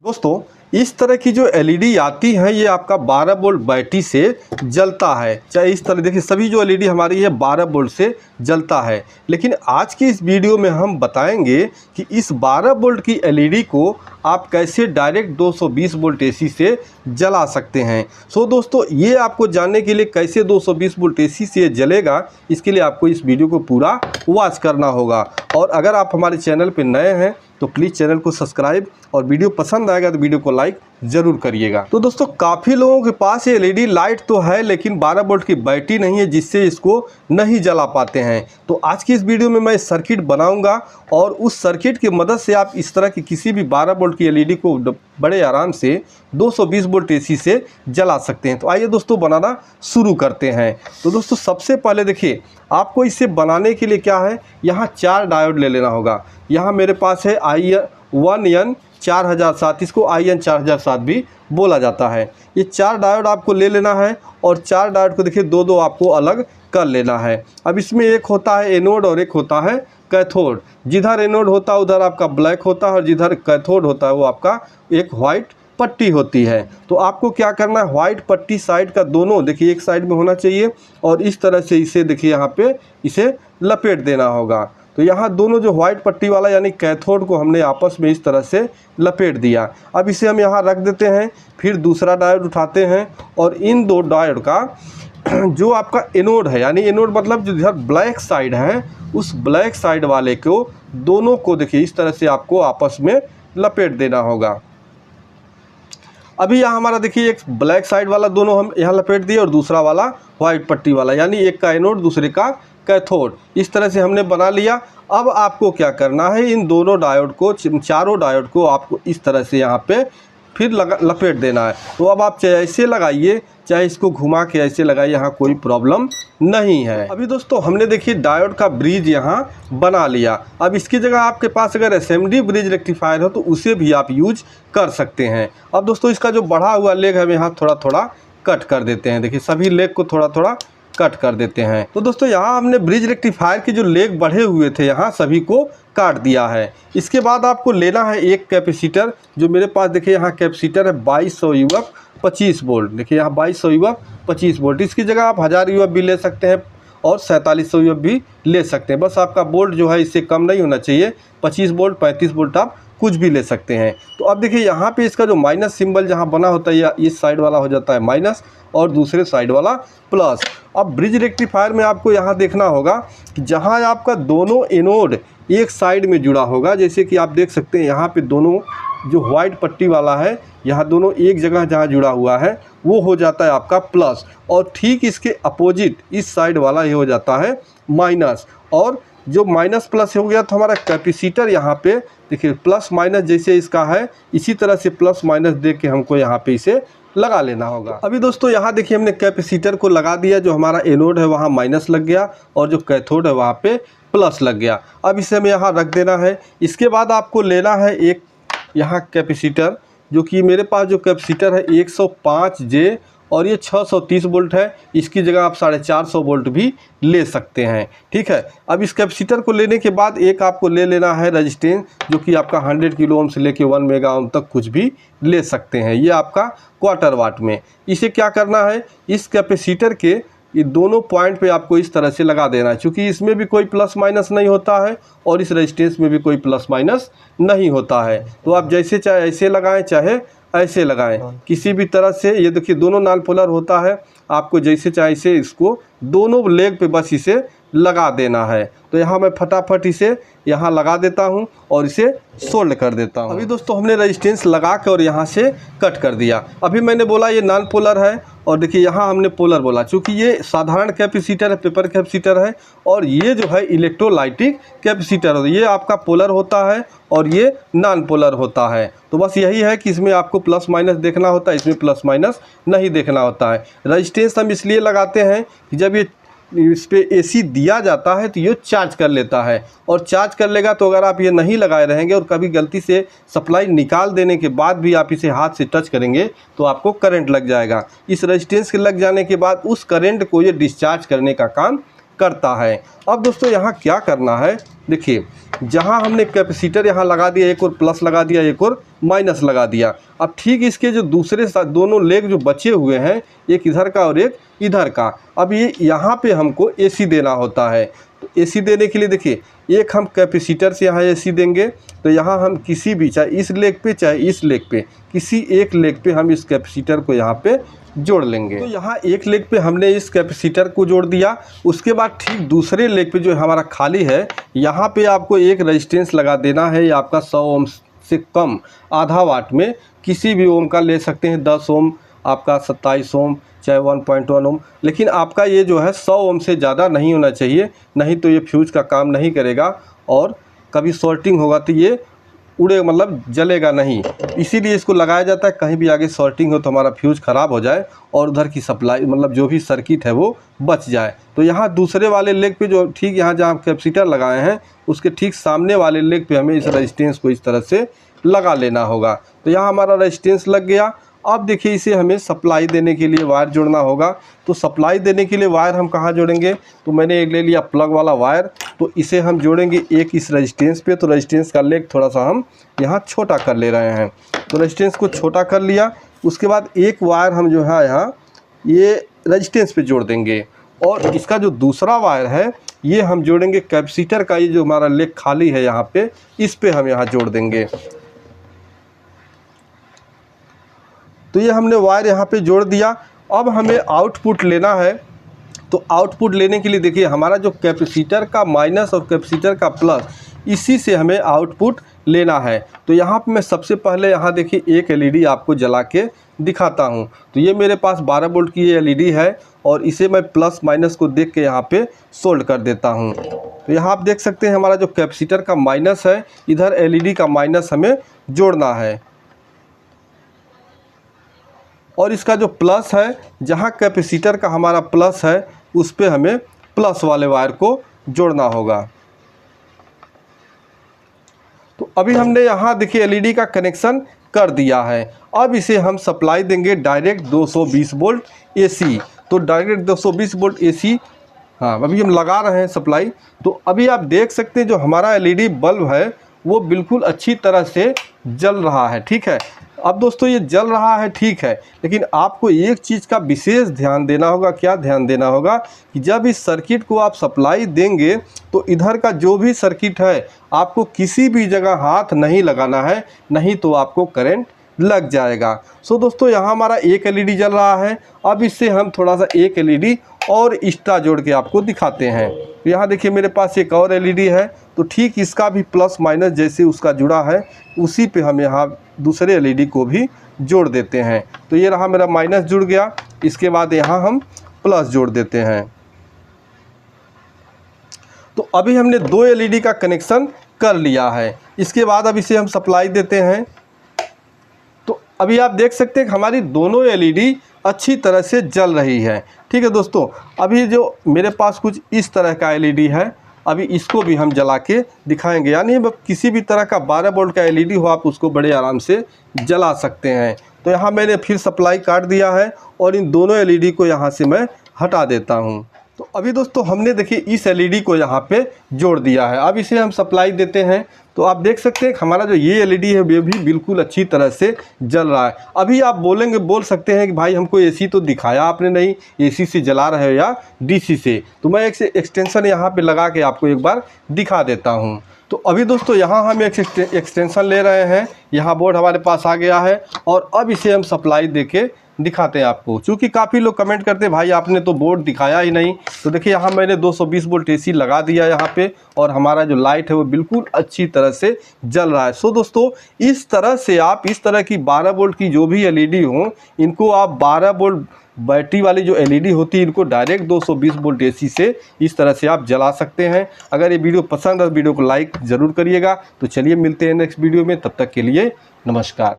दोस्तों इस तरह की जो एलईडी आती है ये आपका 12 वोल्ट बैटरी से जलता है। चाहे इस तरह देखिए सभी जो एलईडी हमारी है 12 वोल्ट से जलता है। लेकिन आज की इस वीडियो में हम बताएंगे कि इस 12 वोल्ट की एलईडी को आप कैसे डायरेक्ट 220 वोल्ट एसी से जला सकते हैं। सो दोस्तों ये आपको जानने के लिए कैसे 220 वोल्ट एसी से जलेगा, इसके लिए आपको इस वीडियो को पूरा वॉच करना होगा। और अगर आप हमारे चैनल पर नए हैं तो प्लीज़ चैनल को सब्सक्राइब और वीडियो पसंद आएगा तो वीडियो को लाइक ज़रूर करिएगा। तो दोस्तों काफ़ी लोगों के पास ये एलईडी लाइट तो है लेकिन 12 वोल्ट की बैटरी नहीं है जिससे इसको नहीं जला पाते हैं। तो आज की इस वीडियो में मैं सर्किट बनाऊंगा और उस सर्किट की मदद से आप इस तरह की किसी भी 12 वोल्ट की एलईडी को बड़े आराम से 220 वोल्ट एसी से जला सकते हैं। तो आइए दोस्तों बनाना शुरू करते हैं। तो दोस्तों सबसे पहले देखिए आपको इसे बनाने के लिए क्या है, यहाँ 4 डायोड ले लेना होगा। यहाँ मेरे पास है IN4007, इसको IN4007 भी बोला जाता है। ये 4 डायोड आपको ले लेना है और 4 डायोड को देखिए दो आपको अलग कर लेना है। अब इसमें एक होता है एनोड और एक होता है कैथोड। जिधर एनोड होता है उधर आपका ब्लैक होता है और जिधर कैथोड होता है वो आपका एक वाइट पट्टी होती है। तो आपको क्या करना है, वाइट पट्टी साइड का दोनों देखिए एक साइड में होना चाहिए और इस तरह से इसे देखिए यहाँ पे इसे लपेट देना होगा। तो यहाँ दोनों जो वाइट पट्टी वाला यानी कैथोड को हमने आपस में इस तरह से लपेट दिया। अब इसे हम यहाँ रख देते हैं। फिर दूसरा डायोड उठाते हैं और इन 2 डायोड का जो आपका एनोड है यानी एनोड मतलब जो इधर ब्लैक साइड है उस ब्लैक साइड वाले को दोनों को देखिए इस तरह से आपको आपस में लपेट देना होगा। अभी यहाँ हमारा देखिए एक ब्लैक साइड वाला दोनों हम यहाँ लपेट दिए और दूसरा वाला वाइट पट्टी वाला यानी एक का एनोड दूसरे का कैथोड, इस तरह से हमने बना लिया। अब आपको क्या करना है, इन दोनों डायोड को चारों डायोड को आपको इस तरह से यहाँ पे फिर लपेट देना है। तो अब आप चाहे ऐसे लगाइए चाहे इसको घुमा के ऐसे लगाइए, यहाँ कोई प्रॉब्लम नहीं है। अभी दोस्तों हमने देखिए डायोड का ब्रिज यहाँ बना लिया। अब इसकी जगह आपके पास अगर एसएमडी ब्रिज रेक्टिफायर हो तो उसे भी आप यूज कर सकते हैं। अब दोस्तों इसका जो बढ़ा हुआ लेग है यहाँ थोड़ा थोड़ा कट कर देते हैं। देखिए सभी लेग को थोड़ा थोड़ा कट कर देते हैं। तो दोस्तों यहाँ हमने ब्रिज रेक्टिफायर के जो लेग बढ़े हुए थे यहाँ सभी को काट दिया है। इसके बाद आपको लेना है एक कैपेसिटर, जो मेरे पास देखिए यहाँ कैपेसिटर है 2200 UF 25 वोल्ट। देखिए यहाँ 2200 UF 25 वोल्ट, इसकी जगह आप 1000 UF भी ले सकते हैं और 4700 UF भी ले सकते हैं। बस आपका वोल्ट जो है इससे कम नहीं होना चाहिए। 25 वोल्ट 35 वोल्ट आप कुछ भी ले सकते हैं। तो अब देखिए यहाँ पे इसका जो माइनस सिंबल जहाँ बना होता है या इस साइड वाला हो जाता है माइनस और दूसरे साइड वाला प्लस। अब ब्रिज रेक्टिफायर में आपको यहाँ देखना होगा कि जहाँ आपका दोनों एनोड एक साइड में जुड़ा होगा, जैसे कि आप देख सकते हैं यहाँ पे दोनों जो वाइट पट्टी वाला है यहाँ दोनों एक जगह जहाँ जुड़ा हुआ है वो हो जाता है आपका प्लस और ठीक इसके अपोजिट इस साइड वाला ये हो जाता है माइनस। और जो माइनस प्लस हो गया तो हमारा कैपेसिटर यहाँ पे देखिए प्लस माइनस जैसे इसका है इसी तरह से प्लस माइनस दे के हमको यहाँ पे इसे लगा लेना होगा। अभी दोस्तों यहाँ देखिए हमने कैपेसिटर को लगा दिया। जो हमारा एनोड है वहाँ माइनस लग गया और जो कैथोड है वहाँ पे प्लस लग गया। अब इसे हमें यहाँ रख देना है। इसके बाद आपको लेना है एक यहाँ कैपेसिटर, जो कि मेरे पास जो कैपेसिटर है 105J और ये 630 वोल्ट है। इसकी जगह आप 450 वोल्ट भी ले सकते हैं। ठीक है, अब इस कैपेसिटर को लेने के बाद एक आपको ले लेना है रेजिस्टेंस, जो कि आपका 100 किलो ओम से लेके 1 मेगा ओम तक कुछ भी ले सकते हैं। ये आपका क्वार्टर वाट में। इसे क्या करना है, इस कैपेसिटर के ये दोनों पॉइंट पे आपको इस तरह से लगा देना है। क्योंकि इसमें भी कोई प्लस माइनस नहीं होता है और इस रेजिस्टेंस में भी कोई प्लस माइनस नहीं होता है। तो आप जैसे चाहे ऐसे लगाएं चाहे ऐसे लगाएं, किसी भी तरह से। ये देखिए दोनों नॉन पोलर होता है, आपको जैसे चाहे इसे इसको दोनों लेग पे बस इसे लगा देना है। तो यहाँ मैं फटाफट इसे यहाँ लगा देता हूँ और इसे सोल्ड कर देता हूँ। अभी दोस्तों हमने रेजिस्टेंस लगा के और यहाँ से कट कर दिया। अभी मैंने बोला ये नॉन पोलर है और देखिए यहाँ हमने पोलर बोला, चूँकि ये साधारण कैपेसिटर है, पेपर कैपेसिटर है और ये जो है इलेक्ट्रोलाइटिक कैपेसिटर है। ये आपका पोलर होता है और ये नॉन पोलर होता है। तो बस यही है कि इसमें आपको प्लस माइनस देखना होता है, इसमें प्लस माइनस नहीं देखना होता है। रेजिस्टेंस हम इसलिए लगाते हैं कि जब ये इस पे एसी दिया जाता है तो ये चार्ज कर लेता है और चार्ज कर लेगा। तो अगर आप ये नहीं लगाए रहेंगे और कभी गलती से सप्लाई निकाल देने के बाद भी आप इसे हाथ से टच करेंगे तो आपको करंट लग जाएगा। इस रेजिस्टेंस के लग जाने के बाद उस करंट को ये डिस्चार्ज करने का काम करता है। अब दोस्तों यहाँ क्या करना है, देखिए जहाँ हमने कैपेसिटर यहाँ लगा दिया, एक और प्लस लगा दिया, एक और माइनस लगा दिया। अब ठीक इसके जो दूसरे दोनों लेग जो बचे हुए हैं, एक इधर का और एक इधर का, अब ये यहाँ पे हमको AC देना होता है। तो AC देने के लिए देखिए, एक हम कैपेसिटर से यहाँ AC देंगे, तो यहाँ हम किसी भी, चाहे इस लेग पे चाहे इस लेग पे, किसी एक लेग पे हम इस कैपेसिटर को यहाँ पे जोड़ लेंगे। तो यहाँ एक लेग पे हमने इस कैपेसिटर को जोड़ दिया। उसके बाद ठीक दूसरे लेग पे जो हमारा खाली है, यहाँ पे आपको एक रेजिस्टेंस लगा देना है। ये आपका 100 ओम से कम, आधा वाट में किसी भी ओम का ले सकते हैं, 10 ओम, आपका 27 ओम, चाहे 1.1 ओम, लेकिन आपका ये जो है 100 ओम से ज़्यादा नहीं होना चाहिए, नहीं तो ये फ्यूज का काम नहीं करेगा और कभी शॉर्टिंग होगा तो ये उड़े, मतलब जलेगा नहीं। इसीलिए इसको लगाया जाता है, कहीं भी आगे शॉर्टिंग हो तो हमारा फ्यूज ख़राब हो जाए और उधर की सप्लाई, मतलब जो भी सर्किट है वो बच जाए। तो यहाँ दूसरे वाले लेग पे जो ठीक यहाँ जहाँ कैपेसिटर लगाए हैं, उसके ठीक सामने वाले लेग पे हमें इस रेजिस्टेंस को इस तरह से लगा लेना होगा। तो यहाँ हमारा रेजिस्टेंस लग गया। अब देखिए इसे हमें सप्लाई देने के लिए वायर जोड़ना होगा। तो सप्लाई देने के लिए वायर हम कहाँ जोड़ेंगे, तो मैंने एक ले लिया प्लग वाला वायर, तो इसे हम जोड़ेंगे एक इस रेजिस्टेंस पे। तो रेजिस्टेंस का लेग थोड़ा सा हम यहाँ छोटा कर ले रहे हैं। तो रेजिस्टेंस को छोटा कर लिया। उसके बाद एक वायर हम जो है यहाँ ये रेजिस्टेंस पे जोड़ देंगे, और इसका जो दूसरा वायर है ये हम जोड़ेंगे कैपेसिटर का, ये जो हमारा लेग खाली है यहाँ पे, इस पे हम यहाँ जोड़ देंगे। तो ये हमने वायर यहाँ पे जोड़ दिया। अब हमें आउटपुट लेना है। तो आउटपुट लेने के लिए देखिए, हमारा जो कैपेसिटर का माइनस और कैपेसिटर का प्लस, इसी से हमें आउटपुट लेना है। तो यहाँ पे मैं सबसे पहले यहाँ देखिए एक LED आपको जला के दिखाता हूँ। तो ये मेरे पास 12 वोल्ट की ये LED है, और इसे मैं प्लस माइनस को देख के यहाँ पे सोल्ड कर देता हूँ। तो यहाँ आप देख सकते हैं हमारा जो कैपेसिटर का माइनस है, इधर LED का माइनस हमें जोड़ना है, और इसका जो प्लस है, जहाँ कैपेसिटर का हमारा प्लस है, उस पे हमें प्लस वाले वायर को जोड़ना होगा। तो अभी हमने यहाँ देखिए LED का कनेक्शन कर दिया है। अब इसे हम सप्लाई देंगे डायरेक्ट 220 वोल्ट AC। तो डायरेक्ट 220 वोल्ट AC, हाँ अभी हम लगा रहे हैं सप्लाई। तो अभी आप देख सकते हैं जो हमारा LED बल्ब है वो बिल्कुल अच्छी तरह से जल रहा है, ठीक है। अब दोस्तों ये जल रहा है, ठीक है, लेकिन आपको एक चीज़ का विशेष ध्यान देना होगा। क्या ध्यान देना होगा कि जब इस सर्किट को आप सप्लाई देंगे तो इधर का जो भी सर्किट है आपको किसी भी जगह हाथ नहीं लगाना है, नहीं तो आपको करंट लग जाएगा। सो दोस्तों यहाँ हमारा एक LED जल रहा है। अब इससे हम थोड़ा सा एक LED और एक्स्ट्रा जोड़ के आपको दिखाते हैं। तो यहाँ देखिए मेरे पास एक और LED है, तो ठीक इसका भी प्लस माइनस जैसे उसका जुड़ा है, उसी पे हम यहाँ दूसरे LED को भी जोड़ देते हैं। तो ये रहा मेरा माइनस जुड़ गया। इसके बाद यहाँ हम प्लस जोड़ देते हैं। तो अभी हमने 2 LED का कनेक्शन कर लिया है। इसके बाद अब इसे हम सप्लाई देते हैं। तो अभी आप देख सकते हैं कि हमारी दोनों LED अच्छी तरह से जल रही है, ठीक है दोस्तों। अभी जो मेरे पास कुछ इस तरह का LED है, अभी इसको भी हम जला के दिखाएंगे। यानी किसी भी तरह का 12 वोल्ट का LED हो, आप उसको बड़े आराम से जला सकते हैं। तो यहाँ मैंने फिर सप्लाई काट दिया है, और इन दोनों LED को यहाँ से मैं हटा देता हूँ। तो अभी दोस्तों हमने देखिए इस LED को यहाँ पे जोड़ दिया है। अब इसे हम सप्लाई देते हैं। तो आप देख सकते हैं हमारा जो ये LED है वो भी बिल्कुल अच्छी तरह से जल रहा है। अभी आप बोल सकते हैं कि भाई हमको AC तो दिखाया आपने नहीं, AC से जला रहे हो या DC से। तो मैं एक एक्सटेंशन यहाँ पे लगा के आपको एक बार दिखा देता हूँ। तो अभी दोस्तों यहाँ हम एक एक्सटेंशन ले रहे हैं। यहाँ बोर्ड हमारे पास आ गया है, और अब इसे हम सप्लाई दे के दिखाते हैं आपको। चूँकि काफ़ी लोग कमेंट करते हैं भाई आपने तो बोर्ड दिखाया ही नहीं। तो देखिए यहाँ मैंने 220 वोल्ट AC लगा दिया यहाँ पे, और हमारा जो लाइट है वो बिल्कुल अच्छी तरह से जल रहा है। सो दोस्तों इस तरह से आप इस तरह की 12 वोल्ट की जो भी LED हो, इनको आप 12 वोल्ट बैटरी वाली जो LED होती है, इनको डायरेक्ट 220 वोल्ट AC से इस तरह से आप जला सकते हैं। अगर ये वीडियो पसंद है, वीडियो को लाइक ज़रूर करिएगा। तो चलिए मिलते हैं नेक्स्ट वीडियो में, तब तक के लिए नमस्कार।